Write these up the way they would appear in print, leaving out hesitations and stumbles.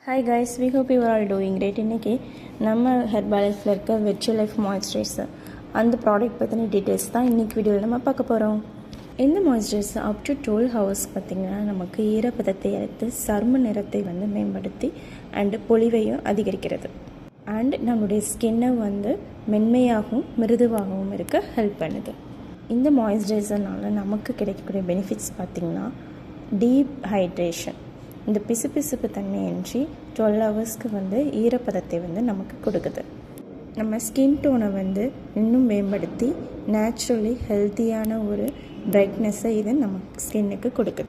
Hi guys, we hope you are all doing great. இன்னைக்கு நம்ம ஹெர்பாலைஃப்பில் இருக்க வெற்றி லைஃப் மாய்ஸ்சரைசர் அந்த ப்ராடக்ட் பற்றின டீட்டெயில்ஸ் தான் இன்றைக்கி வீடியோவில் நம்ம பார்க்க போகிறோம். இந்த மாய்ஸ்சரைசர் அப் டு 12 hours பார்த்திங்கன்னா நமக்கு ஈரப்பதத்தை எடுத்து சரும நிறத்தை மேம்படுத்தி அண்டு பொலிவையும் அதிகரிக்கிறது. அண்ட் நம்மளுடைய ஸ்கின்னை மென்மையாகவும் மிருதுவாகவும் இருக்க ஹெல்ப் பண்ணுது. இந்த மாய்ஸ்சரைசர்னால் நமக்கு கிடைக்கக்கூடிய பெனிஃபிட்ஸ் பார்த்திங்கன்னா டீப் ஹைட்ரேஷன், இந்த பிசுபிசுப்பு தன்மையின்றி 12 ஹவர்ஸ்க்கு ஈரப்பதத்தை நமக்கு கொடுக்குது. நம்ம ஸ்கின் டோனை இன்னும் மேம்படுத்தி நேச்சுரலி ஹெல்த்தியான ஒரு பிரைட்னஸை இது நம்ம ஸ்கின்னுக்கு கொடுக்குது.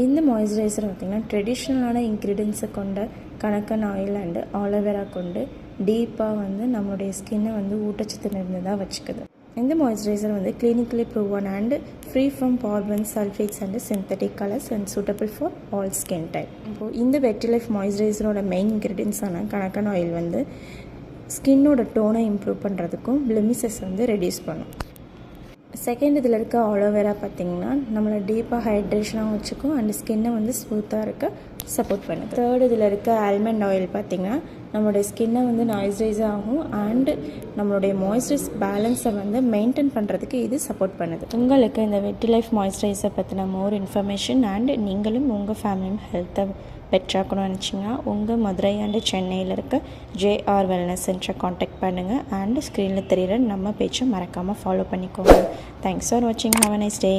இந்த மாய்ஸ்சரைசர் பார்த்திங்கன்னா ட்ரெடிஷ்னலான இன்க்ரீடியன்ஸை கொண்ட கனக்கன் ஆயில் அண்டு ஆலோவேரா கொண்டு டீப்பாக நம்மளுடைய ஸ்கின்னை ஊட்டச்சத்து நிறைந்ததாக வச்சுக்குது. இந்த moisturiser clinically proven and free from parabens, sulphates and synthetic colours and suitable for all skin type. இப்போது இந்த வெற்றி லைஃப் மாய்ஸ்சரைசரோட மெயின் இன்க்ரீடியன்ஸான கனக்கன் ஆயில் ஸ்கின்னோட டோனை இம்ப்ரூவ் பண்ணுறதுக்கும் பிளெமிசஸ் ரெடியூஸ் பண்ணும். செகண்ட் இதில் இருக்க ஆலோவேரா பார்த்திங்கன்னா நம்மளை டீப்பாக ஹைட்ரேஷனாகவும் வச்சுக்கும் அண்ட் ஸ்கின்னை ஸ்மூத்தாக இருக்க சப்போர்ட் பண்ணுது. தேர்ட் இதில் இருக்க ஆல்மண்ட் ஆயில் பார்த்திங்கன்னா நம்மளுடைய ஸ்கின்னை மாய்ஸ்சரைஸ் ஆகும் அண்டு நம்மளுடைய மாய்ஸ்சரைஸ் பேலன்ஸை மெயின்டைன் பண்ணுறதுக்கு இது சப்போர்ட் பண்ணுது. உங்களுக்கு இந்த வெற்றி லைஃப் மாய்ஸ்சரைசர் பற்றின மோர் இன்ஃபர்மேஷன் அண்ட் நீங்களும் உங்கள் ஃபேமிலியும் ஹெல்த்தை பெட்ராக்கணும்னு நினச்சிங்கன்னா உங்கள் மதுரை அண்டு சென்னையில் இருக்க JR வெல்னஸ் சென்டரை காண்டாக்ட் பண்ணுங்கள் அண்டு ஸ்க்ரீனில் தெரிகிற நம்ம பேச்சை மறக்காமல் ஃபாலோ பண்ணிக்கோங்க. தேங்க்ஸ் ஃபார் வாட்சிங். Have a nice day.